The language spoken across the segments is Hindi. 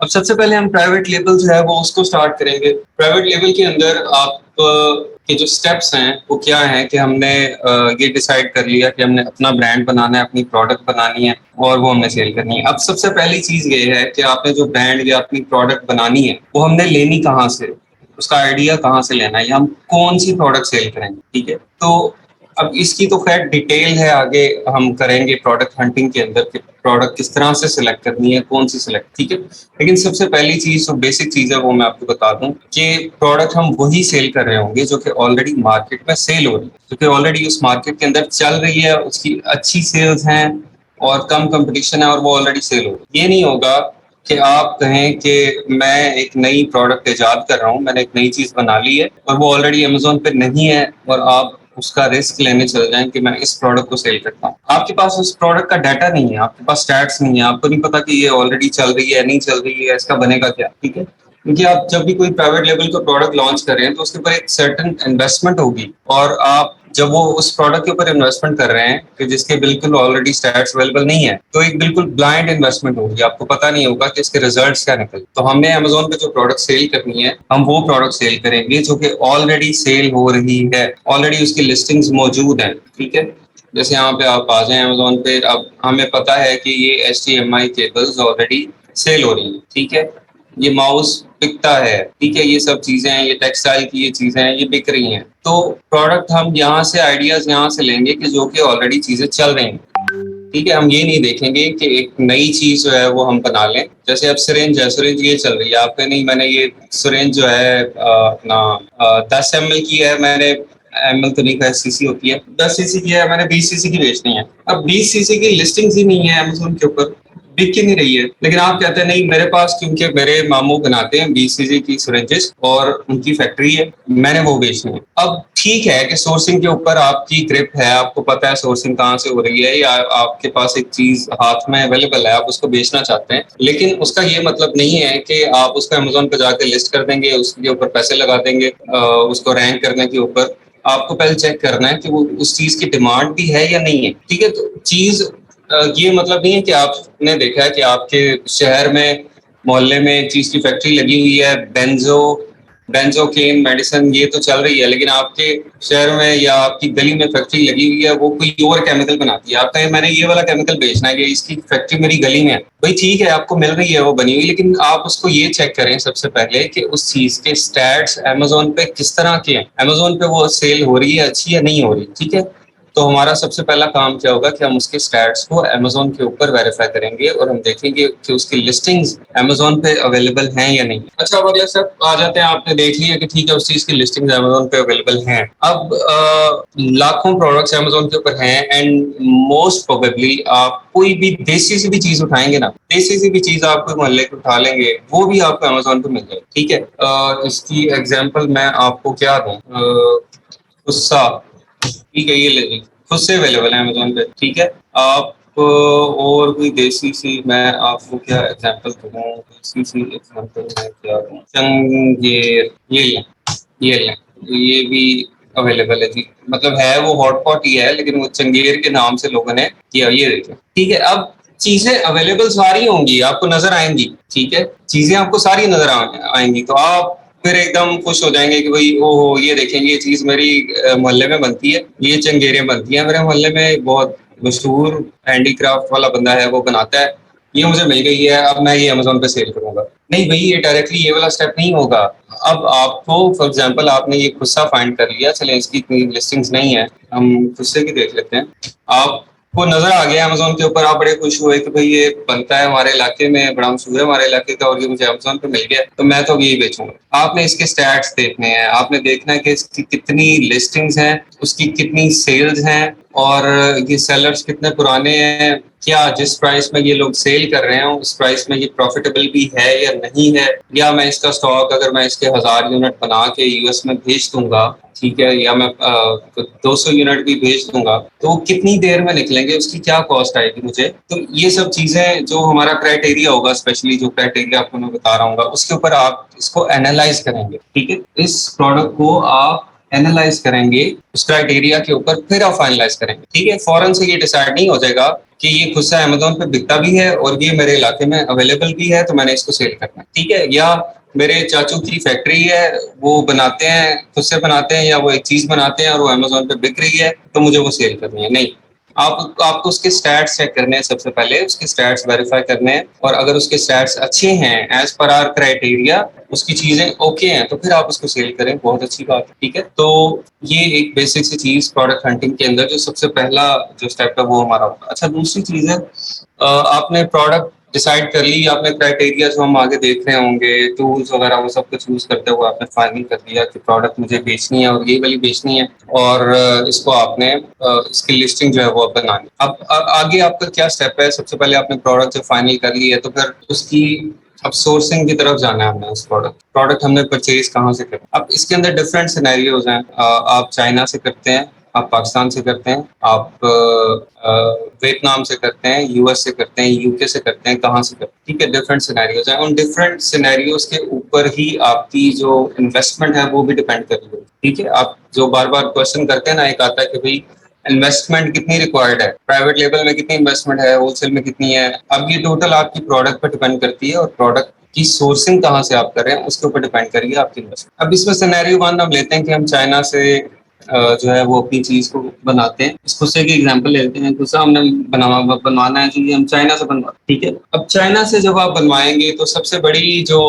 अब सबसे पहले हम प्राइवेट लेबल जो है वो उसको स्टार्ट करेंगे। प्राइवेट लेबल के अंदर आप के जो स्टेप्स हैं वो क्या है कि हमने ये डिसाइड कर लिया कि हमने अपना ब्रांड बनाना है, अपनी प्रोडक्ट बनानी है और वो हमने सेल करनी है। अब सबसे पहली चीज ये है कि आपने जो ब्रांड या अपनी प्रोडक्ट बनानी है वो हमने लेनी कहाँ से, उसका आइडिया कहाँ से लेना है, या हम कौन सी प्रोडक्ट सेल करेंगे। ठीक है, तो अब इसकी तो खैर डिटेल है, आगे हम करेंगे प्रोडक्ट हंटिंग के अंदर कि प्रोडक्ट किस तरह से सिलेक्ट करनी है, कौन सी सिलेक्ट। ठीक है, लेकिन सबसे पहली चीज जो बेसिक चीज है वो मैं आपको बता दूं कि प्रोडक्ट हम वही सेल कर रहे होंगे जो कि ऑलरेडी मार्केट में सेल हो रही है, जो कि ऑलरेडी उस मार्केट के अंदर चल रही है, उसकी अच्छी सेल्स हैं और कम कंपटीशन है और वो ऑलरेडी सेल हो रही है। ये नहीं होगा कि आप कहें कि मैं एक नई प्रोडक्ट ईजाद कर रहा हूँ, मैंने एक नई चीज बना ली है और वो ऑलरेडी अमेजोन पे नहीं है और आप उसका रिस्क लेने चल जाएं कि मैं इस प्रोडक्ट को सेल करता हूँ। आपके पास उस प्रोडक्ट का डाटा नहीं है, आपके पास स्टैट्स नहीं है, आपको नहीं पता कि ये ऑलरेडी चल रही है नहीं चल रही है, इसका बनेगा क्या। ठीक है, क्योंकि आप जब भी कोई प्राइवेट लेवल का प्रोडक्ट लॉन्च कर रहे हैं तो उसके ऊपर एक सर्टेन इन्वेस्टमेंट होगी, और आप जब वो उस प्रोडक्ट के ऊपर इन्वेस्टमेंट कर रहे हैं कि जिसके बिल्कुल ऑलरेडी स्टैट्स अवेलेबल नहीं है, तो एक बिल्कुल ब्लाइंड इन्वेस्टमेंट होगी, आपको पता नहीं होगा कि इसके रिजल्ट्स क्या निकले। तो हमने अमेजोन पे जो प्रोडक्ट सेल करनी है हम वो प्रोडक्ट सेल करेंगे जो कि ऑलरेडी सेल हो रही है, ऑलरेडी उसकी लिस्टिंग्स मौजूद हैं। ठीक है, जैसे यहाँ पे आप आ जाए अमेजोन पे, अब हमें पता है कि ये HDMI केबल्स ऑलरेडी सेल हो रही है। ठीक है, ये माउस बिकता है, ठीक है, ये सब चीजें हैं, ये टेक्सटाइल की ये चीजें हैं, ये बिक रही हैं। तो प्रोडक्ट हम यहाँ से आइडियाज यहाँ से लेंगे कि जो कि ऑलरेडी चीजें चल रही हैं। ठीक है, हम ये नहीं देखेंगे कि एक नई चीज जो है वो हम बना लें। जैसे अब सिरिंज है, सिरिंज ये चल रही है, आपके नहीं मैंने ये सिरिंज जो है अपना 10 ml की है, मैंने ML तो नहीं कहा, सीसी होती है, 10 cc की है, मैंने 20 cc की बेचनी है। अब 20 cc की लिस्टिंग्स ही नहीं है अमेजोन के ऊपर, बिक ही नहीं रही है। लेकिन आप कहते हैं नहीं मेरे पास, क्योंकि मेरे मामू बनाते हैं 20 cc की सिरिंजेस और उनकी फैक्ट्री है, मैंने वो बेचनी है। अब ठीक है कि सोर्सिंग के ऊपर आपकी ग्रिप है, आपको पता है सोर्सिंग कहाँ से हो रही है, या आपके पास एक चीज हाथ में अवेलेबल है, आप उसको बेचना चाहते हैं, लेकिन उसका ये मतलब नहीं है कि आप उसको अमेजोन पर जाकर लिस्ट कर देंगे, उसके ऊपर पैसे लगा देंगे उसको रैंक करने के ऊपर। आपको पहले चेक करना है कि वो उस चीज की डिमांड भी है या नहीं है। ठीक है, तो चीज ये मतलब नहीं है कि आपने देखा है कि आपके शहर में मोहल्ले में एक चीज की फैक्ट्री लगी हुई है, बेंजोकेन मेडिसिन ये तो चल रही है, लेकिन आपके शहर में या आपकी गली में फैक्ट्री लगी हुई है, वो कोई और केमिकल बनाती है। आप कहें मैंने ये वाला केमिकल बेचना है कि इसकी फैक्ट्री मेरी गली में है, भाई ठीक है आपको मिल रही है वो बनी हुई, लेकिन आप उसको ये चेक करें सबसे पहले कि उस चीज के स्टैट्स अमेजोन पे किस तरह के हैं, अमेजोन पे वो सेल हो रही है अच्छी या नहीं हो रही। ठीक है, तो हमारा सबसे पहला काम क्या होगा कि हम उसके स्टैट्स को अमेजोन के ऊपर वेरीफाई करेंगे और हम देखेंगे कि उसकी लिस्टिंग्स अमेजोन पे अवेलेबल हैं या नहीं। अच्छा, अब अगले स्टेप आ जाते हैं, आपने देख लिया कि ठीक है उस चीज की लिस्टिंग्स अमेजोन पे अवेलेबल हैं। अब लाखों प्रोडक्ट्स अमेजोन के ऊपर हैं एंड मोस्ट प्रोबेबली आप कोई भी देसी से भी चीज उठाएंगे ना, देसी से भी चीज आप कोई मोहल्ले की उठा लेंगे, वो भी आपको अमेजोन पे मिल जाएगी। ठीक है, इसकी एग्जाम्पल मैं आपको क्या दूं, गुस्सा, ठीक है, ये ले लीजिए, खुद से अवेलेबल है अमेजोन पे। ठीक है, आप और कोई देसी सी मैं आपको क्या एग्जांपल दूं, देसी सी एग्जांपल मैं क्या दूं, चंगेर, ये लें, ये लें, ये भी अवेलेबल है जी, मतलब है वो हॉटपॉट ही है लेकिन वो चंगेर के नाम से लोगों ने किया, ये देखिए। ठीक है, अब चीजें अवेलेबल सारी होंगी, आपको नजर आएंगी। ठीक है, चीजें आपको सारी नजर आएंगी, तो आप फिर एकदम खुश हो जाएंगे कि भाई ओहो ये देखेंगे ये चीज मेरी मोहल्ले में बनती है, ये चंगेरें बनती हैं मेरे मोहल्ले में, बहुत मशहूर हैंडीक्राफ्ट वाला बंदा है वो बनाता है, ये मुझे मिल गई है, अब मैं ये अमेजोन पे सेल करूंगा। नहीं भाई, ये डायरेक्टली ये वाला स्टेप नहीं होगा। अब आपको फॉर एग्जांपल आपने ये खुस्सा फाइंड कर लिया, चले इसकी इतनी लिस्टिंग्स नहीं है, हम खुस्से की देख लेते हैं। आपको नजर आ गया अमेजोन के ऊपर, आप बड़े खुश हुए कि भाई ये बनता है हमारे इलाके में, बड़ा मशहूर है हमारे इलाके का और ये मुझे अमेजोन पे मिल गया, तो मैं तो यही बेचूंगा। आपने इसके स्टैट्स देखने हैं, आपने देखना है कि इसकी कितनी लिस्टिंग्स हैं, उसकी कितनी सेल्स हैं, और ये सेलर्स कितने पुराने हैं, क्या जिस प्राइस में ये लोग सेल कर रहे हैं उस प्राइस में ये प्रॉफिटेबल भी है या नहीं है, या मैं इसका स्टॉक अगर मैं इसके 1000 यूनिट बना के यूएस में भेज दूंगा, ठीक है, या मैं 200 यूनिट भी भेज दूंगा, तो कितनी देर में निकलेंगे, उसकी क्या कॉस्ट आएगी मुझे। तो ये सब चीजें जो हमारा क्राइटेरिया होगा, स्पेशली जो क्राइटेरिया आपको मैं बता रहा हूँ, उसके ऊपर आप इसको एनालाइज करेंगे। ठीक है, इस प्रोडक्ट को आप एनालाइज करेंगे उस क्राइटेरिया के ऊपर, फिर आप फाइनलाइज करेंगे। ठीक है, फौरन से ये डिसाइड नहीं हो जाएगा कि ये खुद से अमेज़न पे बिकता भी है और ये मेरे इलाके में अवेलेबल भी है, तो मैंने इसको सेल करना है, ठीक है? या मेरे चाचू की फैक्ट्री है, वो बनाते हैं, खुद से बनाते हैं या वो एक चीज़ बनाते हैं और वो अमेज़न पे बिक रही है, तो मुझे वो सेल करनी है। नहीं, आपको उसके स्टैट्स चेक करने हैं सबसे पहले, उसके स्टैट्स वेरीफाई करने हैं और अगर उसके स्टैट्स अच्छे हैं, एज़ पर आवर क्राइटेरिया, उसकी चीज़ें ओके हैं, तो फिर आप उसको सेल करें, बहुत अच्छी बात है, ठीक है? तो ये एक बेसिक सी चीज़ प्रोडक्ट हंटिंग के अंदर जो सबसे पहला जो स्टेप है वो हमारा होता है। अच्छा, दूसरी चीज़ है आपने प्रोडक्ट डिसाइड कर ली, आपने क्राइटेरिया जो हम आगे देख रहे होंगे, टूल्स वगैरह वो सब कुछ यूज़ करते हुए आपने फाइनल कर लिया कि प्रोडक्ट मुझे बेचनी है और ये वाली बेचनी है और इसको आपने इसकी लिस्टिंग जो है वो अब बनानी। अब आगे आपका क्या स्टेप है? सबसे पहले आपने प्रोडक्ट जब फाइनल कर ली है तो फिर उसकी अब सोर्सिंग की तरफ जाना है हमने उस प्रोडक्ट हमने परचेज कहाँ से करना। अब इसके अंदर डिफरेंट सिनेरियोज हैं। आप चाइना से करते हैं, आप पाकिस्तान से करते हैं, आप वियतनाम से करते हैं, यूएस से करते हैं, यूके से करते हैं, कहाँ से करते हैं, ठीक है? डिफरेंट सिनेरियोज हैं। उन डिफरेंट सिनेरियोज के ऊपर ही आपकी जो इन्वेस्टमेंट है वो भी डिपेंड कर रही है, ठीक है? आप जो बार बार क्वेश्चन करते हैं ना, एक आता है कि भाई इन्वेस्टमेंट कितनी रिक्वायर्ड है, प्राइवेट लेवल में कितनी इन्वेस्टमेंट है, होलसेल में कितनी है। अब ये टोटल आपकी प्रोडक्ट पर डिपेंड करती है और प्रोडक्ट की सोर्सिंग कहाँ से आप कर रहे हैं उसके ऊपर डिपेंड करेगी आपकी इन्वेस्टमेंट। अब इसमें सिनेरियो वन हम लेते हैं कि हम चाइना से जो है वो अपनी चीज को बनाते हैं। इस गुस्से की एग्जांपल लेते हैं, गुस्सा हमने बनवाना है तो ये हम चाइना से बनवा, ठीक है? अब चाइना से जब आप बनवाएंगे तो सबसे बड़ी जो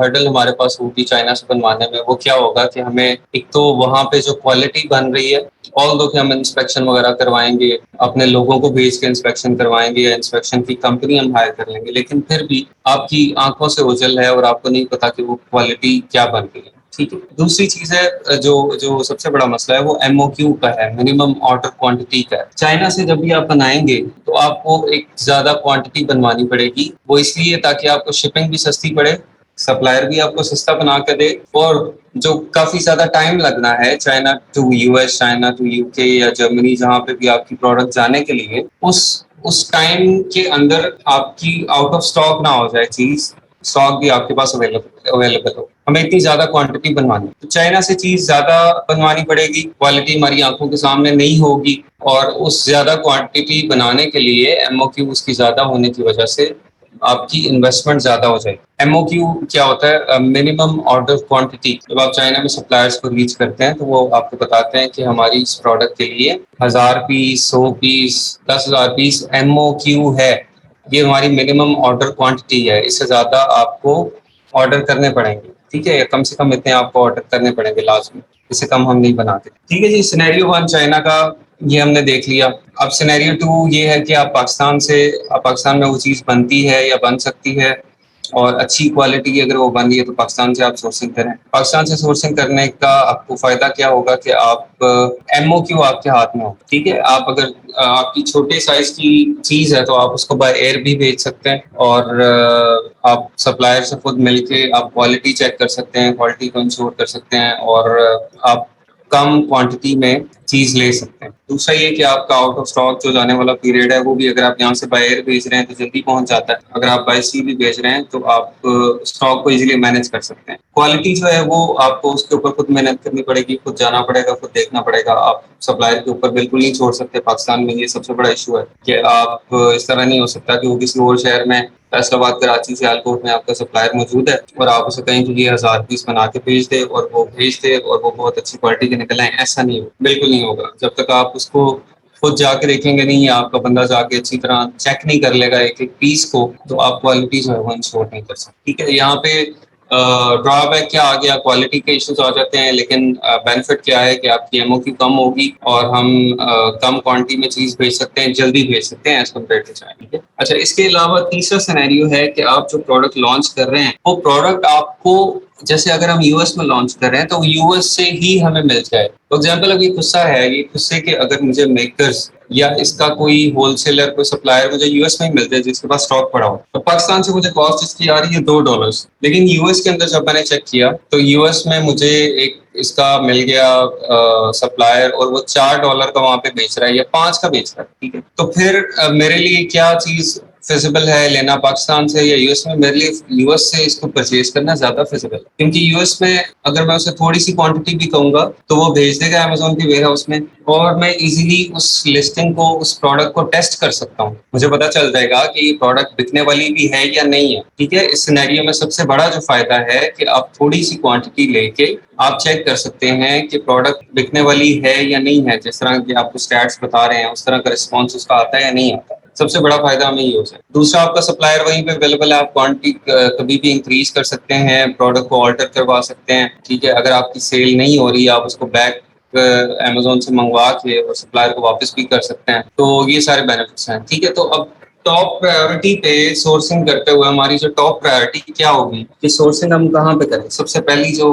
हर्डल हमारे पास होगी चाइना से बनवाने में वो क्या होगा कि हमें एक तो वहां पे जो क्वालिटी बन रही है, ऑल दो कि हम इंस्पेक्शन वगैरह करवाएंगे, अपने लोगों को भेज के इंस्पेक्शन करवाएंगे या इंस्पेक्शन की कंपनी हम हायर कर लेंगे, लेकिन फिर भी आपकी आंखों से ओझल है और आपको नहीं पता कि वो क्वालिटी क्या बन रही है, ठीक है? दूसरी चीज है जो जो सबसे बड़ा मसला है वो एमओक्यू का है, मिनिमम ऑर्डर क्वांटिटी का है। चाइना से जब भी आप बनाएंगे तो आपको एक ज्यादा क्वांटिटी बनवानी पड़ेगी, वो इसलिए ताकि आपको शिपिंग भी सस्ती पड़े, सप्लायर भी आपको सस्ता बना कर दे, और जो काफी ज्यादा टाइम लगना है China to US, China to UK या जर्मनी, जहां पे भी आपकी प्रोडक्ट जाने के लिए, उस टाइम के अंदर आपकी आउट ऑफ स्टॉक ना हो जाए चीज, स्टॉक भी आपके पास अवेलेबल हो। हमें इतनी ज्यादा क्वांटिटी बनवानी तो चाइना से चीज ज्यादा बनवानी पड़ेगी, क्वालिटी हमारी आंखों के सामने नहीं होगी और उस ज्यादा क्वांटिटी बनाने के लिए एमओक्यू उसकी ज्यादा होने की वजह से आपकी इन्वेस्टमेंट ज्यादा हो जाएगी। एमओक्यू क्या होता है? Minimum order quantity. जब आप चाइना में सप्लायर्स को रीच करते हैं तो वो आपको बताते हैं कि हमारी इस प्रोडक्ट के लिए 1000 पीस, 100 पीस, 10,000 पीस एमओक्यू है, ये हमारी मिनिमम ऑर्डर क्वांटिटी है, इससे ज्यादा आपको ऑर्डर करने पड़ेंगे, ठीक है? या कम से कम इतने आपको ऑर्डर करने पड़ेंगे लाजमी, इससे कम हम नहीं बनाते, ठीक है जी? सिनेरियो वन चाइना का ये हमने देख लिया। अब सिनेरियो टू ये है कि आप पाकिस्तान में वो चीज़ बनती है या बन सकती है और अच्छी क्वालिटी की अगर वो बन रही है तो पाकिस्तान से आप सोर्सिंग करें। पाकिस्तान से सोर्सिंग करने का आपको फायदा क्या होगा कि आप एमओक्यू आपके हाथ में हो, ठीक है? आप अगर आपकी छोटे साइज की चीज है तो आप उसको बाय एयर भी भेज सकते हैं और आप सप्लायर से खुद मिलके आप क्वालिटी चेक कर सकते हैं, क्वालिटी को इंश्योर कर सकते हैं और आप कम क्वांटिटी में चीज ले सकते हैं। दूसरा ये कि आपका आउट ऑफ स्टॉक जो जाने वाला पीरियड है वो भी, अगर आप यहाँ से बाय एयर भेज रहे हैं तो जल्दी पहुंच जाता है, अगर आप बाय सी भी भेज रहे हैं तो आप स्टॉक को इजीली मैनेज कर सकते हैं। क्वालिटी जो है वो आपको उसके ऊपर खुद मेहनत करनी पड़ेगी, खुद जाना पड़ेगा, खुद देखना पड़ेगा, आप सप्लायर के ऊपर बिल्कुल नहीं छोड़ सकते। पाकिस्तान में ये सबसे बड़ा इशू है कि आप इस तरह नहीं हो सकता कि वो किसी और शहर में, फैसलाबाद, कराची, सियालकोट में आपका सप्लायर मौजूद है और आप उसे कहीं कि ये 1000 पीस बना के भेज दे और वो बहुत अच्छी क्वालिटी के निकल आए, ऐसा नहीं हो, बिल्कुल नहीं होगा। जब तक आप उसको खुद जाके देखेंगे नहीं, आपका बंदा जाके अच्छी तरह चेक नहीं कर लेगा एक एक पीस को, तो आप क्वालिटी जो है वो इंश्योर नहीं कर सकते, ठीक है? यहाँ पे ड्रॉबैक क्या आ गया? क्वालिटी के इश्यूज आ जाते हैं, लेकिन बेनिफिट क्या है कि आपकी एमओक्यू कम होगी और हम कम क्वांटिटी में चीज भेज सकते हैं, जल्दी भेज सकते हैं एज कम्पेयर टू चाइना, ठीक है? अच्छा, इसके अलावा तीसरा सिनेरियो है कि आप जो प्रोडक्ट लॉन्च कर रहे हैं वो प्रोडक्ट आपको, जैसे अगर हम यूएस में लॉन्च कर रहे हैं तो यूएस से ही हमें मिल जाए। फॉर एग्जाम्पल, अब ये गुस्सा है, ये गुस्से के अगर मुझे मेकर्स या इसका कोई होलसेलर, कोई सप्लायर मुझे यूएस में ही मिलते हैं जिसके पास स्टॉक पड़ा हो, तो पाकिस्तान से मुझे कॉस्ट इसकी आ रही है $2, लेकिन यूएस के अंदर जब मैंने चेक किया तो यूएस में मुझे एक इसका मिल गया सप्लायर और वो $4 का वहां पे बेच रहा है या 5 का बेच रहा है, ठीक है? तो फिर मेरे लिए क्या चीज फिजिबल है लेना पाकिस्तान से या यूएस में, मेरे लिए यूएस से इसको परचेज करना ज्यादा फिजिबल है, क्योंकि यूएस में अगर मैं उसे थोड़ी सी क्वांटिटी भी कहूंगा तो वो भेज देगा अमेजोन के वेयर हाउस में, और मैं इजीली उस लिस्टिंग को, उस प्रोडक्ट को टेस्ट कर सकता हूँ। मुझे पता चल जाएगा कि ये प्रोडक्ट बिकने वाली भी है या नहीं है। ठीक है, इस सिनेरियो में सबसे बड़ा जो फायदा है कि आप थोड़ी सी क्वांटिटी लेके आप चेक कर सकते हैं कि प्रोडक्ट बिकने वाली है या नहीं है। जिस तरह की आपको स्टैट्स बता रहे हैं उस तरह का रिस्पॉन्स उसका आता है या नहीं आता। सबसे बड़ा फायदा हमें ये हो सकता है। दूसरा, आपका सप्लायर वहीं पे अवेलेबल है, आप क्वांटिटी कभी भी इंक्रीज कर सकते हैं, प्रोडक्ट को ऑल्टर करवा सकते हैं। ठीक है, अगर आपकी सेल नहीं हो रही आप उसको बैक अमेजोन से मंगवा के और सप्लायर को वापस भी कर सकते हैं। तो ये सारे बेनिफिट्स हैं। ठीक है, तो अब टॉप प्रायोरिटी पे सोर्सिंग करते हुए हमारी जो टॉप प्रायोरिटी क्या होगी कि सोर्सिंग हम कहाँ पे करें। सबसे पहली जो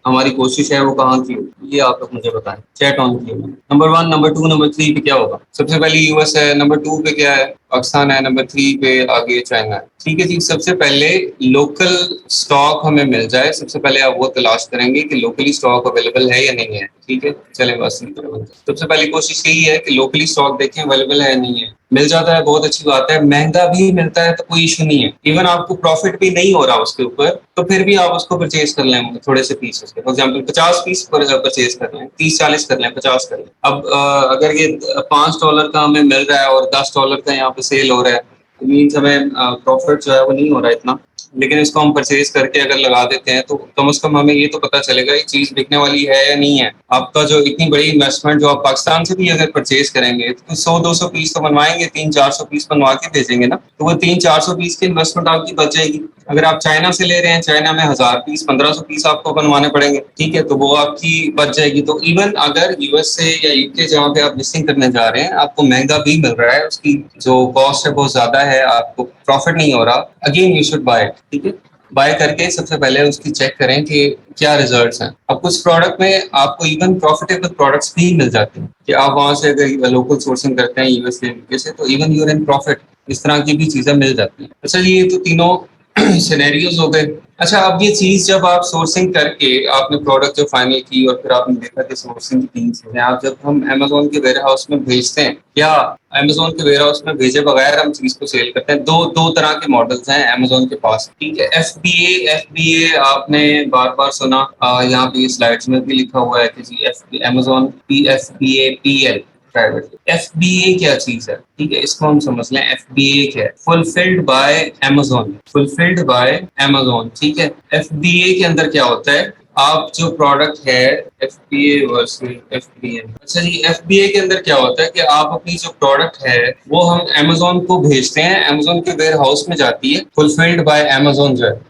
हमारी कोशिश है वो कहाँ की होगी, ये आप लोग मुझे बताएं। चैट ऑन किए। नंबर 1, नंबर 2, नंबर 3 पे क्या होगा? सबसे पहले यूएस है, नंबर 2 पे क्या है? पाकिस्तान है, नंबर 3 पे आगे चाइना है। ठीक है जी, सबसे पहले लोकल स्टॉक हमें मिल जाए, सबसे पहले आप वो तलाश करेंगे कि लोकली स्टॉक अवेलेबल है या नहीं है। ठीक है, चले बस सबसे पहली कोशिश यही है कि लोकली स्टॉक देखें अवेलेबल है या नहीं है। मिल जाता है बहुत अच्छी बात है, महंगा भी मिलता है तो कोई इशू नहीं है, इवन आपको प्रॉफिट भी नहीं हो रहा उसके ऊपर तो फिर भी आप उसको परचेज कर लें थोड़े से पीस उसके। फॉर एग्जाम्पल 50 पीस परचेज कर लें, 30-40 कर लें, 50 कर लें। अब अगर ये $5 का हमें मिल रहा है और $10 का यहाँ पे सेल हो रहा है, मीन्स हमें प्रॉफिट जो है वो नहीं हो रहा है इतना, लेकिन इसको हम परचेज करके अगर लगा देते हैं तो कम से कम हमें ये तो पता चलेगा ये चीज बिकने वाली है या नहीं है। आपका जो इतनी बड़ी इन्वेस्टमेंट जो आप पाकिस्तान से भी अगर परचेज करेंगे तो 100-200 पीस तो बनवाएंगे, 300-400 पीस बनवा के भेजेंगे ना, तो वो 300-400 पीस की इन्वेस्टमेंट आपकी बच जाएगी। अगर आप चाइना से ले रहे हैं, चाइना में 1000 पीस 1500 पीस आपको बनवाने पड़ेंगे। ठीक है, तो वो आपकी बच जाएगी। तो इवन अगर यूएस से या यूके जहाँ पे आप लिस्टिंग करने जा रहे हैं आपको महंगा भी मिल रहा है, उसकी जो कॉस्ट है बहुत ज्यादा है, आपको प्रॉफिट नहीं हो रहा, अगेन यू शुड बाय। ठीक है, बाय करके सबसे पहले उसकी चेक करें कि क्या रिजल्ट्स हैं। अब कुछ प्रोडक्ट में आपको इवन प्रॉफिटेबल प्रोडक्ट्स भी मिल जाते हैं कि आप वहां से अगर लोकल सोर्सिंग करते हैं यूएस से तो इवन यूर इन प्रॉफिट, इस तरह की भी चीजें मिल जाती हैं। अच्छा, ये तो तीनों सिनेरियोज हो गए। अच्छा, अब ये चीज जब आप सोर्सिंग करके आपने प्रोडक्ट जो फाइनल की और फिर आपने देखा कि सोर्सिंग की 3 चीजें, आप जब हम अमेजोन के वेयर हाउस में भेजते हैं या अमेजोन के वेयर हाउस में भेजे बगैर हम चीज को सेल करते हैं, दो तरह के मॉडल्स हैं अमेजोन के पास। ठीक है, एफबीए आपने बार बार सुना, यहाँ पे स्लाइड्स में भी लिखा हुआ है कि जी अमेजोन PFBAPL प्राइवेट। एफबीए क्या चीज है? ठीक है, इसको हम समझ लें। एफबीए क्या है? Fulfilled by Amazon, fulfilled by Amazon. ठीक है, एफबीए के अंदर क्या होता है, आप जो प्रोडक्ट है एफबीए वर्सेस एफबीएम। अच्छा जी, एफबीए के अंदर क्या होता है कि आप अपनी जो प्रोडक्ट है वो हम अमेजोन को भेजते हैं, अमेजोन के वेयर हाउस में जाती है, फुलफिल्ड बाय अमेजोन जो है,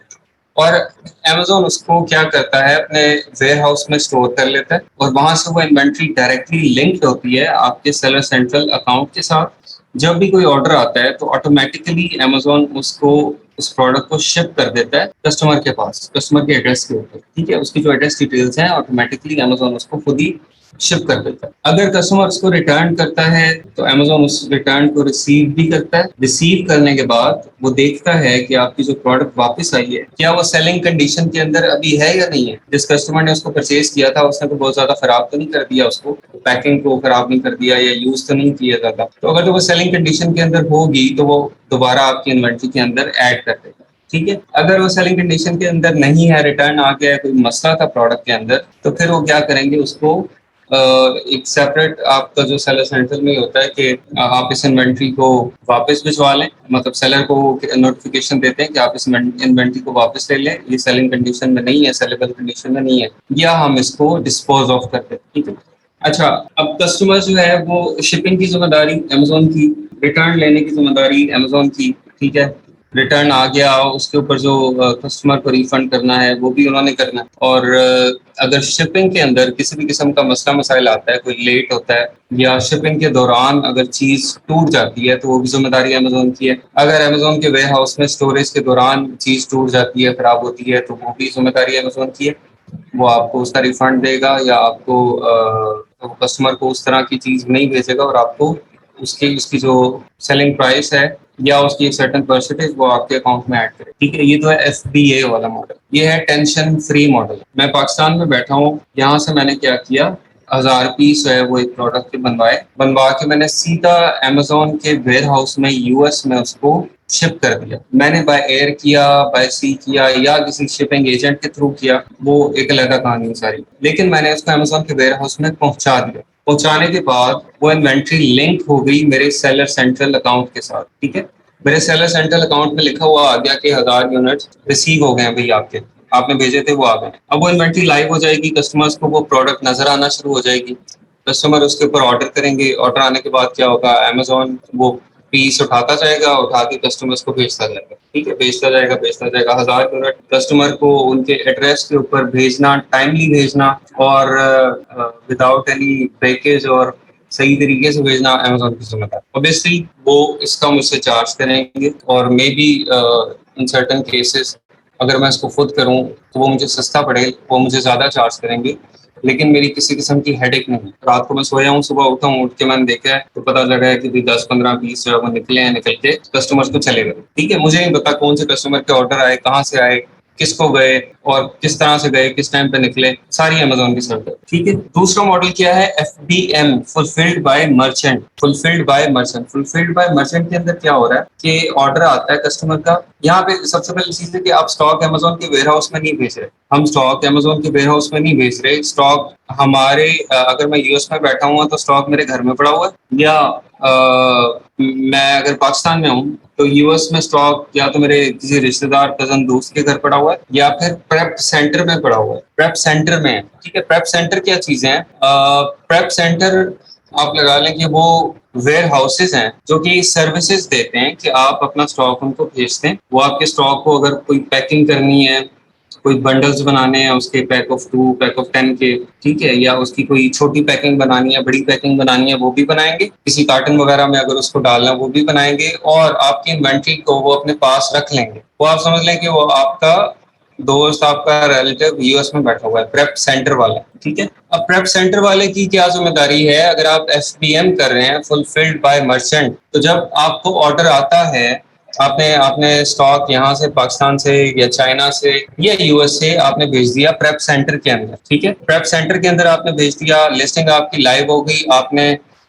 और अमेजोन उसको क्या करता है अपने वेयर हाउस में स्टोर कर लेता है और वहां से वो इन्वेंट्री डायरेक्टली लिंक्ड होती है आपके सेलर सेंट्रल अकाउंट के साथ। जब भी कोई ऑर्डर आता है तो ऑटोमेटिकली अमेजोन उसको उस प्रोडक्ट को शिप कर देता है कस्टमर के पास, कस्टमर के एड्रेस के ऊपर। ठीक है, उसकी जो एड्रेस डिटेल्स हैं ऑटोमेटिकली अमेजोन उसको खुद ही शिप कर देता है। अगर कस्टमर उसको रिटर्न करता है तो अमेजोन उस रिटर्न को रिसीव भी करता है। रिसीव करने के बाद वो देखता है कि आपकी जो प्रोडक्ट वापस आई है क्या वो सेलिंग कंडीशन के अंदर अभी है या नहीं है। जिस कस्टमर ने उसको परचेज किया था उसने तो बहुत ज्यादा खराब तो नहीं कर दिया, उसको पैकिंग को खराब नहीं कर दिया या यूज तो नहीं किया जाता। तो अगर तो वो सेलिंग कंडीशन के अंदर होगी तो वो दोबारा आपकी इन्वेंट्री के अंदर ऐड कर देगा। ठीक है, अगर वो सेलिंग कंडीशन के अंदर नहीं है, रिटर्न आ गया है, कोई मसला था प्रोडक्ट के अंदर, तो फिर वो क्या करेंगे, उसको एक सेपरेट आपका जो सेलर सेंटर में होता है कि आप इस इन्वेंट्री को वापस भिजवा लें, मतलब सेलर को नोटिफिकेशन देते हैं कि आप इस इन्वेंट्री को वापस ले लें, ये सेलिंग कंडीशन में नहीं है, सेलेबल कंडीशन में नहीं है, या हम इसको डिस्पोज ऑफ करते हैं। ठीक है, अच्छा, अब कस्टमर जो है वो शिपिंग की जिम्मेदारी अमेजोन की, रिटर्न लेने की जिम्मेदारी अमेजोन की। ठीक है, रिटर्न आ गया उसके ऊपर जो कस्टमर को रिफंड करना है वो भी उन्होंने करना है। और अगर शिपिंग के अंदर किसी भी किस्म का मसला मसाइल आता है, कोई लेट होता है या शिपिंग के दौरान अगर चीज टूट जाती है तो वो भी जिम्मेदारी अमेजोन की है। अगर अमेजोन के वेयर हाउस में स्टोरेज के दौरान चीज टूट जाती है, खराब होती है, तो वो भी जिम्मेदारी अमेजोन की है। वो आपको उसका रिफंड देगा या आपको तो कस्टमर को उस तरह की चीज नहीं भेजेगा और आपको उसकी जो सेलिंग प्राइस है या उसकी एक सर्टेन परसेंटेज वो आपके अकाउंट में ऐड करे। ठीक है, ये तो है एफबीए वाला मॉडल। ये है टेंशन फ्री मॉडल। मैं पाकिस्तान में बैठा हूँ, यहाँ से मैंने क्या किया, 1000 पीस है वो एक प्रोडक्ट के बनवा के मैंने सीधा अमेजोन के वेयर हाउस में यूएस में उसको शिप कर दिया। मैंने बाय एयर किया, बाय सी किया या किसी शिपिंग एजेंट के थ्रू किया, वो एक अलग कहानी है सारी, लेकिन मैंने उसको अमेजोन के वेयर हाउस में पहुंचा दिया। पहुंचाने के बाद वो इन्वेंट्री लिंक हो गई मेरे सेलर सेंट्रल अकाउंट के साथ। ठीक है, मेरे सेलर सेंट्रल अकाउंट में लिखा हुआ आ गया कि 1000 यूनिट्स रिसीव हो गए हैं भाई, आपने भेजे थे वो आ गए। अब वो इन्वेंट्री लाइव हो जाएगी, कस्टमर्स को वो प्रोडक्ट नजर आना शुरू हो जाएगी, कस्टमर उसके ऊपर ऑर्डर करेंगे। ऑर्डर आने के बाद क्या होगा, अमेजोन वो पीस उठाता जाएगा, उठा के कस्टमर्स को भेजता जाएगा। ठीक है, भेजता जाएगा 1000 यूनिट कस्टमर को उनके एड्रेस के ऊपर भेजना, टाइमली भेजना और विदाउट एनी ब्रेकेज और सही तरीके से भेजना अमेजोन की जिम्मेदारी। ऑब्वियसली वो इसका मुझसे चार्ज करेंगे और may be in certain cases अगर मैं इसको खुद करूं तो वो मुझे सस्ता पड़े, वो मुझे ज्यादा चार्ज करेंगे, लेकिन मेरी किसी किस्म की हेडेक नहीं है। रात को मैं सोया हूँ, सुबह उठा हूँ, उठ के मैंने देखा है तो पता लगा है कि 10-15 पीस जो है वो निकले हैं, निकल के कस्टमर्स को चले गए। ठीक है, मुझे नहीं पता कौन से कस्टमर के ऑर्डर आए, कहाँ से आए, किसको गए और किस तरह से गए, किस टाइम पे निकले, सारी अमेजोन की सर्विस है। ठीक है, दूसरा मॉडल क्या है, FBM, fulfilled by merchant. Fulfilled by merchant के अंदर क्या हो रहा है कि ऑर्डर आता है कस्टमर का। यहाँ पे सबसे पहली चीज है कि आप स्टॉक अमेजोन के वेयर हाउस में नहीं भेज रहे, हम स्टॉक अमेजोन के वेयर हाउस में नहीं भेज रहे। स्टॉक हमारे अगर मैं यूएस में बैठा हुआ तो स्टॉक मेरे घर में पड़ा हुआ है, या मैं अगर पाकिस्तान में हूँ तो यूएस में स्टॉक या तो मेरे किसी रिश्तेदार कजन दोस्त के घर पड़ा हुआ है या फिर प्रेप सेंटर में पड़ा हुआ है, प्रेप सेंटर में है। ठीक है, प्रेप सेंटर क्या चीजें हैं, प्रेप सेंटर आप लगा लें कि वो वेयर हाउसेज हैं जो कि सर्विसेज देते हैं कि आप अपना स्टॉक उनको भेजते हैं। वो आपके स्टॉक को अगर कोई पैकिंग करनी है, कोई बंडल्स बनाने हैं उसके, पैक ऑफ 2, पैक ऑफ 10 के, ठीक है, या उसकी कोई छोटी पैकिंग बनानी है, बड़ी पैकिंग बनानी है, वो भी बनाएंगे। किसी कार्टन वगैरह में अगर उसको डालना है वो भी बनाएंगे और आपकी इन्वेंट्री को वो अपने पास रख लेंगे। वो आप समझ लें कि वो आपका दोस्त, आपका रिलेटिव यूएस में बैठा हुआ है, प्रेप सेंटर वाला। ठीक है, अब प्रेप सेंटर वाले की क्या जिम्मेदारी है, अगर आप FBM कर रहे हैं, फुलफिल्ड बाय मर्चेंट, तो जब आपको ऑर्डर आता है, आपने आपने स्टॉक यहाँ से पाकिस्तान से या चाइना से या यूएस से आपने भेज दिया प्रेप सेंटर के अंदर। ठीक है, प्रेप सेंटर के अंदर आपने भेज दिया, लिस्टिंग आपकी लाइव हो गई, आपने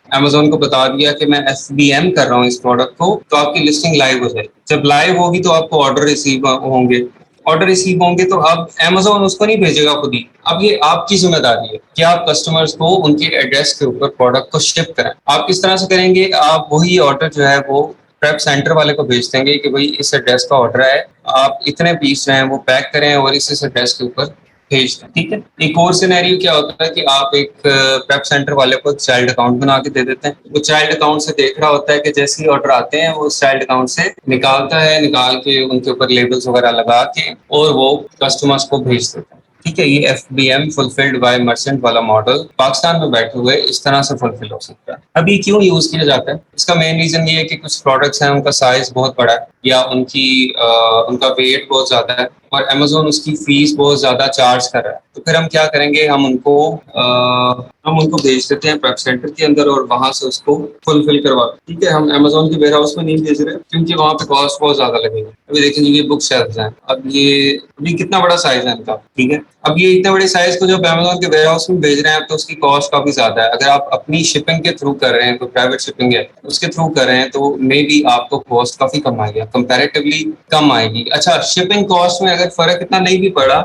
अमेजोन को बता दिया कि मैं FBM कर रहा हूँ इस प्रोडक्ट को, तो आपकी लिस्टिंग लाइव हो जाएगी। जब लाइव होगी तो आपको ऑर्डर रिसीव होंगे, ऑर्डर रिसीव होंगे तो अब अमेजोन उसको नहीं भेजेगा खुद ही, अब ये आपकी जिम्मेदारी है कि आप कस्टमर्स को उनके एड्रेस के ऊपर प्रोडक्ट को शिप करें। आप किस तरह से करेंगे, आप वही ऑर्डर जो है वो प्रेप सेंटर वाले को भेज देंगे कि भाई इस एड्रेस का ऑर्डर है, आप इतने पीस जो हैं वो पैक करें और इस एड्रेस के ऊपर भेज दें। ठीक है, एक और सिनेरियो क्या होता है कि आप एक प्रेप सेंटर वाले को चाइल्ड अकाउंट बना के दे देते हैं। वो चाइल्ड अकाउंट से देख रहा होता है कि जैसे ही ऑर्डर आते हैं वो चाइल्ड अकाउंट से निकालता है, निकाल के उनके ऊपर लेबल्स वगैरह लगा के और वो कस्टमर्स को भेज देता है। ठीक है, ये FBM, फुलफिल्ड बाय मर्चेंट वाला मॉडल पाकिस्तान में बैठे हुए इस तरह से फुलफिल हो सकता है। अब ये क्यों यूज किया जाता है, इसका मेन रीजन ये है कि कुछ प्रोडक्ट्स हैं उनका साइज बहुत बड़ा है या उनका वेट बहुत ज्यादा है और अमेजोन उसकी फीस बहुत ज्यादा चार्ज कर रहा है, तो फिर हम क्या करेंगे, हम उनको भेज देते हैं प्रेप सेंटर के अंदर और वहां से उसको फुलफिल करवा। ठीक है, हम अमेजोन के वेयर हाउस में नहीं भेज रहे क्योंकि वहां पे कॉस्ट बहुत ज्यादा लगेगा। अभी देखेंगे ये बुक शेल्फ्स हैं, अब ये अभी कितना बड़ा साइज है इनका। ठीक है, अब ये इतने बड़े साइज को जब अमेजोन के वेयर हाउस में भेज रहे हैं तो उसकी कॉस्ट काफी ज्यादा है। अगर आप अपनी शिपिंग के थ्रू कर रहे हैं, तो प्राइवेट शिपिंग है उसके थ्रू कर रहे हैं, तो मे बी आपको कॉस्ट काफी कम आएगी, कंपैरेटिवली कम आएगी। अच्छा, शिपिंग कॉस्ट में अगर फर्क इतना नहीं भी पड़ा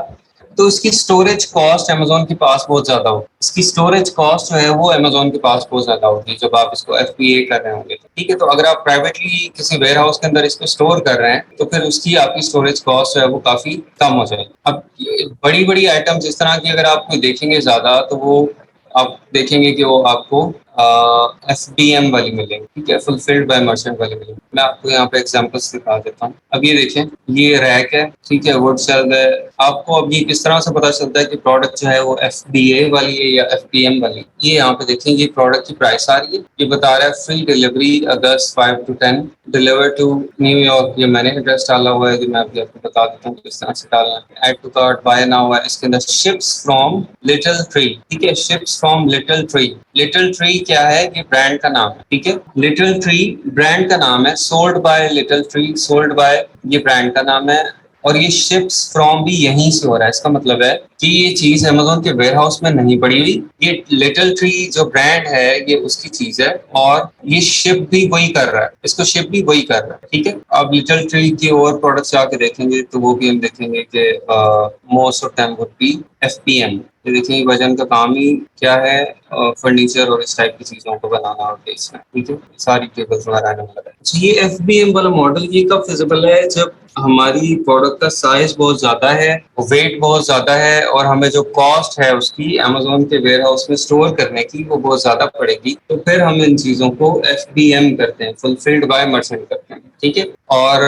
तो इसकी स्टोरेज कॉस्ट अमेजोन के पास बहुत ज्यादा होगी, इसकी स्टोरेज कॉस्ट जो है वो अमेजोन के पास बहुत ज्यादा होगी जब आप इसको FBA कर रहे होंगे। ठीक है, तो अगर आप प्राइवेटली किसी वेयर हाउस के अंदर इसको स्टोर कर रहे हैं तो फिर उसकी आपकी स्टोरेज कॉस्ट जो है वो काफी कम हो जाएगी। अब बड़ी बड़ी आइटम्स इस तरह की अगर आप कोई देखेंगे ज्यादा, तो वो आप देखेंगे कि वो आपको FBM वाली मिलेंगी। ठीक है, फुलफिल्ड बाय मर्चेंट वाली मिलेंगी। मैं आपको यहाँ पे एग्जांपल्स दिखा देता हूँ। अब ये देखें, ये रैक है, ठीक है, वुड शेल्फ है। आपको अब ये किस तरह से पता चलता है कि प्रोडक्ट जो है वो FBA वाली है या FBM वाली। ये यहाँ पे देखें, ये प्रोडक्ट की प्राइस आ रही है, ये बता रहा है free delivery August 5 to 10 deliver to New York. ये मैंने एड्रेस डाला हुआ है, कि मैं अभी आपको बता देता हूँ किस तरह से डालना है। Add to cart, buy now है, इसके अंदर शिप्स फ्रॉम लिटिल ट्री। ठीक है, ships from little tree. Little tree क्या है, ये ब्रांड का नाम है। ठीक है, लिटिल ट्री ब्रांड का नाम है, sold bye little tree, sold by, ये ब्रांड का नाम है। और ये शिप्स फ्रॉम भी यहीं से हो रहा है। इसका मतलब है कि ये चीज अमेजोन के वेयर हाउस में नहीं पड़ी हुई, ये लिटिल ट्री जो ब्रांड है ये उसकी चीज है, और ये शिप भी वही कर रहा है, इसको शिप भी वही कर रहा है। ठीक है, अब लिटिल ट्री के और प्रोडक्ट्स जाके देखेंगे तो वो भी हम देखेंगे कि most of time would be FBM। ये देखिए वजन का काम ही क्या है, फर्नीचर और इस टाइप की चीजों को बनाना और बेचना। ठीक है, सारी टेबल्स वगैरह आने वाला है। अच्छा, ये FBM वाला मॉडल ये कब फिजिबल है? जब हमारी प्रोडक्ट का साइज बहुत ज्यादा है, वेट बहुत ज्यादा है, और हमें जो कॉस्ट है उसकी अमेजोन के वेयर हाउस में स्टोर करने की वो बहुत ज्यादा पड़ेगी, तो फिर हम इन चीजों को FBM करते हैं, फुलफिल्ड बाय मर्चेंट करते हैं। ठीक है, और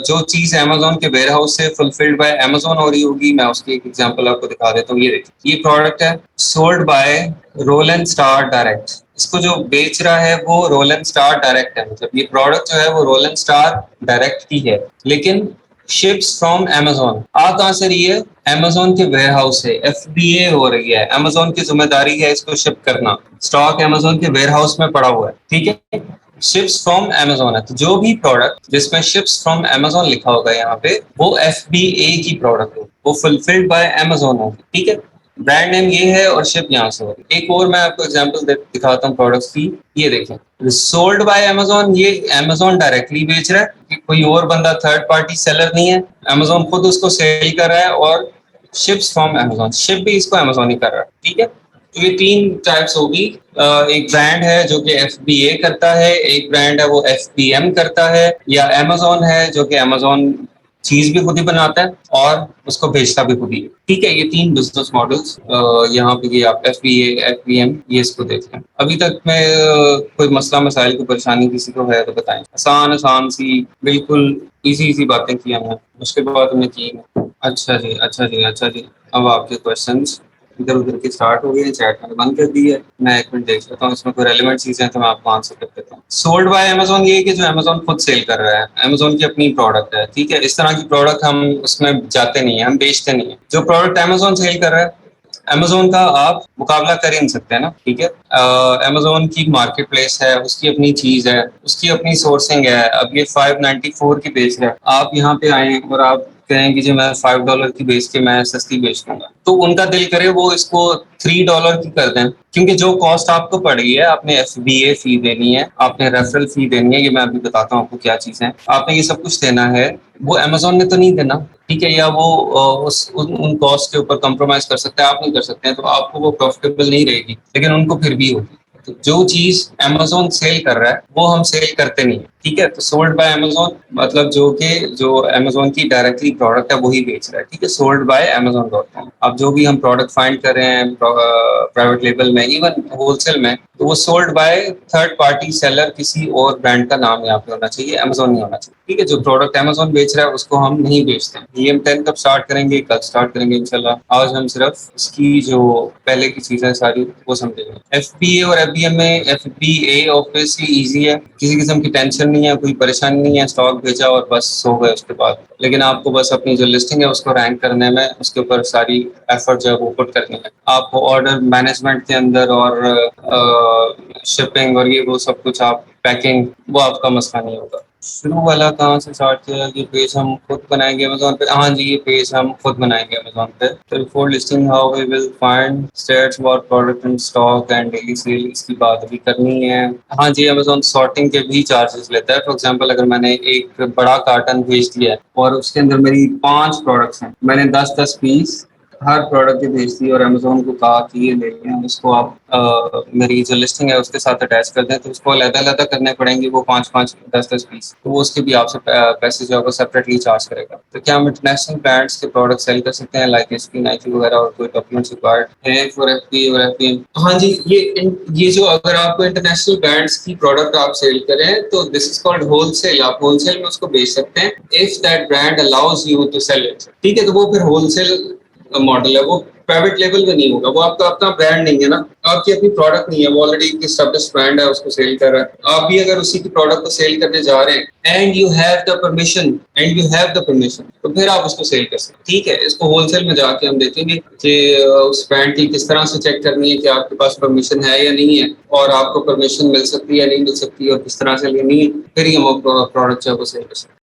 जो चीज अमेजोन के वेयर हाउस से फुलफिल्ड बाय अमेजोन हो रही होगी, मैं उसकी एक एग्जांपल आपको दिखा देता हूँ। ये देखिए, ये प्रोडक्ट है sold by roll star direct. इसको जो बेच रहा है वो रोल स्टार डायरेक्ट है, मतलब ये प्रोडक्ट जो है वो रोल स्टार डायरेक्ट की है, लेकिन शिप्स फ्रॉम अमेजोन आ कहां से रही है? अमेजोन के वेयर हाउस से FBA हो रही है, अमेजोन की जिम्मेदारी है इसको शिप करना, स्टॉक अमेजोन के वेयर हाउस में पड़ा हुआ है। ठीक है, शिप्स फ्रॉम अमेजोन है, तो जो भी प्रोडक्ट जिसमें शिप्स फ्रॉम अमेजोन लिखा होगा यहाँ पे वो FBA की प्रोडक्ट होगी, वो फुलफिल्ड बाय अमेजोन होगी। ठीक है, ब्रांड नेम ये है और शिप यहाँ से होगी। एक और मैं आपको एग्जांपल दिखाता हूँ प्रोडक्ट्स की। ये देखें, सोल्ड बाय अमेजोन, ये अमेजोन डायरेक्टली बेच रहा है, कोई और बंदा थर्ड पार्टी सेलर नहीं है, अमेजोन खुद उसको सेल कर रहा है, और शिप्स फ्रॉम अमेजोन, शिप भी इसको अमेजोन ही कर रहा है। ठीक है, तो ये तीन टाइप्स होगी। एक ब्रांड है जो कि FBA करता है, एक ब्रांड है वो FBM करता है, या अमेजोन है जो कि अमेजोन चीज भी खुद ही बनाता है और उसको बेचता भी खुद ही है। ठीक है, ये तीन बिजनेस मॉडल्स यहाँ पे ये आप FBA FBM ये इसको देख लें। अभी तक में कोई मसला मसाइल को परेशानी किसी को है तो बताएं। आसान आसान सी बिल्कुल इजी बातें की हमने, उसके बाद हमने की। अच्छा जी, अच्छा जी, अच्छा जी, अब आपके क्वेश्चंस इधर उधर के स्टार्ट हो गए हैं, चैट मैंने बंद कर दी है। मैं एक मिनट देख लेता हूँ इसमें कोई रेलेवेंट चीजें हैं तो मैं आपको आंसर कर देता हूँ। सोल्ड बाय अमेजोन ये है कि जो अमेजोन खुद सेल कर रहा है, अमेजोन की अपनी प्रोडक्ट है। ठीक है, इस तरह की प्रोडक्ट हम उसमें जाते नहीं है, हम बेचते नहीं है। जो प्रोडक्ट अमेजोन सेल कर रहा है, अमेजोन का आप मुकाबला कर ही नहीं सकते ना। ठीक है, अमेजोन की मार्केट प्लेस है, उसकी अपनी चीज है, उसकी अपनी सोर्सिंग है। अब ये 594 की बेच रहा है, आप यहाँ पे आए और आप कहें कि जो मैं $5 की बेच के मैं सस्ती बेच दूंगा, तो उनका दिल करे वो इसको $3 की कर दें, क्योंकि जो कॉस्ट आपको पड़ गई है, आपने FBA फी देनी है, आपने रेफरल फी देनी है, ये मैं अभी बताता हूँ आपको क्या चीज है, आपने ये सब कुछ देना है, वो अमेजोन ने तो नहीं देना। ठीक है, या वो उन कॉस्ट के ऊपर कॉम्प्रोमाइज कर सकता है, आप नहीं कर सकते हैं, तो आपको वो प्रॉफिटेबल नहीं रहेगी, लेकिन उनको फिर भी होगी। तो जो चीज अमेजोन सेल कर रहा है वो हम सेल करते नहीं है। ठीक है, तो सोल्ड बाय अमेजोन मतलब जो अमेजोन की डायरेक्टली प्रोडक्ट है वही बेच रहा है। ठीक है, सोल्ड बाय Amazon.com। अब जो भी हम प्रोडक्ट फाइंड कर रहे हैं प्राइवेट लेबल में, इवन होलसेल में, तो वो sold by third party seller, किसी और ब्रांड का नाम यहाँ पे होना चाहिए, अमेजोन नहीं होना चाहिए। ठीक है, जो प्रोडक्ट अमेजोन बेच रहा है उसको हम नहीं बेचते हैं। EM10 कब स्टार्ट करेंगे? कल स्टार्ट करेंगे इंशाल्लाह। आज हम सिर्फ इसकी जो पहले की चीजें सारी वो समझेंगे। FBA और FBM में FBA ऑब्वियसली ईजी है, किसी किस्म की टेंशन नहीं है, कोई परेशानी नहीं है, स्टॉक भेजा और बस हो गए उसके बाद। लेकिन आपको बस अपनी जो लिस्टिंग है उसको रैंक करने में, उसके ऊपर सारी एफर्ट जो है वो पुट करनी है। आपको ऑर्डर मैनेजमेंट के अंदर और शिपिंग और ये वो सब कुछ, आप पैकिंग, वो आपका मसला नहीं होगा। शुरू वाला कहाँ से स्टार्ट किया? ये पेज हम खुद बनाएंगे अमेजोन पे। हाँ जी, ये पेज हम खुद बनाएंगे अमेजोन पे। तो before listing how we will find stats about product in stock and daily sale, इसकी बात भी करनी है। हाँ जी, अमेजोन सॉर्टिंग के भी चार्जेस लेता है। फॉर एग्जांपल, अगर मैंने एक बड़ा कार्टन भेज दिया है और उसके अंदर मेरी 5 प्रोडक्ट्स हैं, मैंने 10-10 पीस हर प्रोडक्ट की भेज दी और अमेजोन को कहा कि ये ले लें, उसको आप मेरी जो लिस्टिंग है उसके साथ अटैच कर दें, तो उसको अलग-अलग करने पड़ेंगे वो 5-5 10-10 पीस, तो वो उसके भी आपसे पैसे जो है वो सेपरेटली चार्ज करेगा। तो क्या हम इंटरनेशनल ब्रांड्स के प्रोडक्ट सेल कर सकते हैं, लाइक एचपी, नाइकी वगैरह, और कोई डॉक्यूमेंट्स रिक्वायर्ड है फॉर FBA और FBM? हाँ जी, ये जो अगर आपको इंटरनेशनल ब्रांड्स की प्रोडक्ट आप सेल करें तो दिस इज कॉल्ड होलसेल। आप होलसेल में उसको बेच सकते हैं if that brand allows you to sell it. ठीक है, तो वो फिर होलसेल मॉडल है, वो प्राइवेट लेवल में नहीं होगा, वो आपका अपना ब्रांड नहीं है ना, आपकी अपनी प्रोडक्ट नहीं है, वो ऑलरेडी एक एस्टैब्लिश्ड ब्रांड है, उसको सेल कर रहा है। आप भी अगर उसी की प्रोडक्ट को सेल करने जा रहे हैं and you have the permission, तो फिर आप उसको सेल कर सकते हैं। ठीक है, इसको होलसेल में जाके हम देखेंगे कि उस ब्रांड की किस तरह से चेक करनी है कि आपके पास परमिशन है या नहीं है, और आपको परमिशन मिल सकती है या नहीं मिल सकती, और किस तरह से लेनी है, फिर ही हम प्रोडक्ट जो है वो सेल कर सकते हैं।